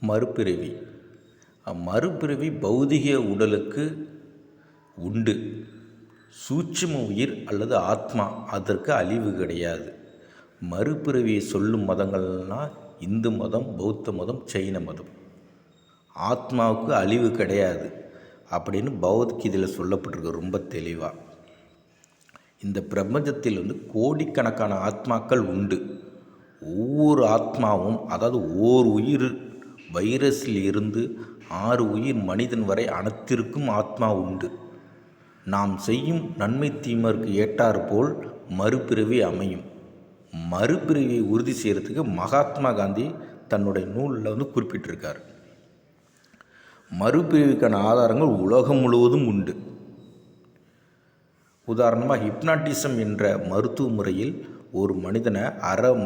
மறுபிறவி. மறுபிறவி பௌதிக உடலுக்கு உண்டு. சூட்சும உயிர் அல்லது ஆத்மா அதற்கு அழிவு கிடையாது. மறுபிறவியை சொல்லும் மதங்கள்னால் இந்து மதம், பௌத்த மதம், சைன மதம். ஆத்மாவுக்கு அழிவு கிடையாது அப்படின்னு பகவத்கீதையில் சொல்லப்பட்டிருக்கு ரொம்ப தெளிவாக. இந்த பிரபஞ்சத்தில் கோடிக்கணக்கான ஆத்மாக்கள் உண்டு. ஒவ்வொரு ஆத்மாவும், அதாவது ஓர் உயிர் வைரஸில் இருந்து 6 உயிர் மனிதன் வரை அனைத்திற்கும் ஆத்மா உண்டு. நாம் செய்யும் நன்மை தீமைக்கு ஏற்றாறு போல் மறுபிறவி அமையும். மறுபிறவியை உறுதி செய்கிறதுக்கு மகாத்மா காந்தி தன்னுடைய நூலில் குறிப்பிட்டிருக்கார். மறுபிறவிக்கான ஆதாரங்கள் உலகம் முழுவதும் உண்டு. உதாரணமாக ஹிப்னாட்டிசம் என்ற மருத்துவ முறையில் ஒரு மனிதனை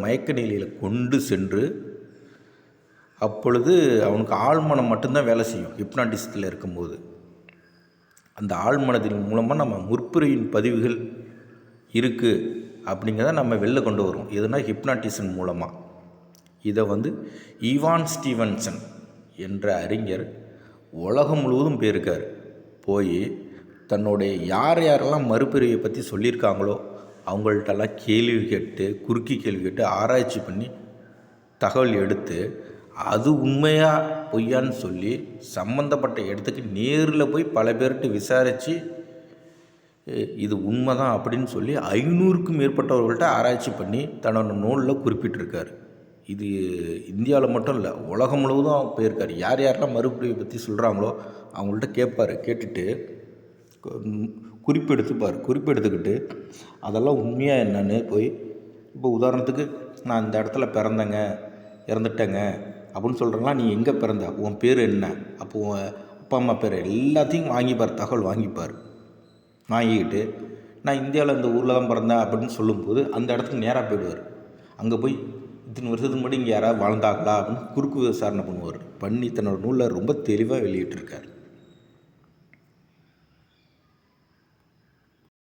மயக்க நிலையில் கொண்டு சென்று அப்பொழுது அவனுக்கு ஆழ்மனம் மட்டும்தான் வேலை செய்யும். ஹிப்னாட்டிசத்தில் இருக்கும்போது அந்த ஆழ்மனத்தின் மூலமாக நம்ம முற்பிறவியின் பதிவுகள் இருக்குது அப்படிங்கிறத நம்ம வெளில கொண்டு வரும். எதுனா ஹிப்னாட்டிசம் மூலமாக. இதை ஈவான் ஸ்டீவன்சன் என்ற அறிஞர் உலகம் முழுவதும் போயிருக்கார். போய் தன்னுடைய யாரெல்லாம் மறுபிறவியை பற்றி சொல்லியிருக்காங்களோ அவங்கள்ட்டெல்லாம் கேள்வி கேட்டு, குறுக்கி கேள்வி கேட்டு, ஆராய்ச்சி பண்ணி தகவல் எடுத்து அது உண்மையா பொய்யான்னு சொல்லி சம்மந்தப்பட்ட இடத்துக்கு நேரில் போய் பல பேர்கிட்ட விசாரித்து இது உண்மை தான் அப்படின்னு சொல்லி 500க்கும் மேற்பட்டவர்கள்ட்ட ஆராய்ச்சி பண்ணி தன்னோட நூலில் குறிப்பிட்டிருக்கார். இது இந்தியாவில் மட்டும் இல்லை, உலகம் முழுவதும் போயிருக்கார். யாரெல்லாம் மறுபிறவியை பற்றி சொல்கிறாங்களோ அவங்கள்ட்ட கேட்பார். கேட்டுட்டு குறிப்பெடுத்துக்கிட்டு அதெல்லாம் உண்மையாக என்னன்னு போய், இப்போ உதாரணத்துக்கு நான் இந்த இடத்துல பிறந்தேங்க, இறந்துட்டேங்க அப்படின்னு சொல்கிறேங்களா, நீ எங்கே பிறந்த, உன் பேர் என்ன, அப்போ உன் அப்பா அம்மா பேர் எல்லாத்தையும் வாங்கிப்பார். தகவல் வாங்கிக்கிட்டு நான் இந்தியாவில் இந்த ஊரில் தான் பிறந்தேன் அப்படின்னு சொல்லும்போது அந்த இடத்துக்கு நேராக போயிடுவார். அங்கே போய் இத்தனை வருஷத்துக்கு முன்னாடி இங்கே யாராவது வாழ்ந்தாங்களா அப்படின்னு குறுக்கு விசாரணை பண்ணி தன்னோட நூலில் ரொம்ப தெளிவாக வெளியிட்டிருக்கார்.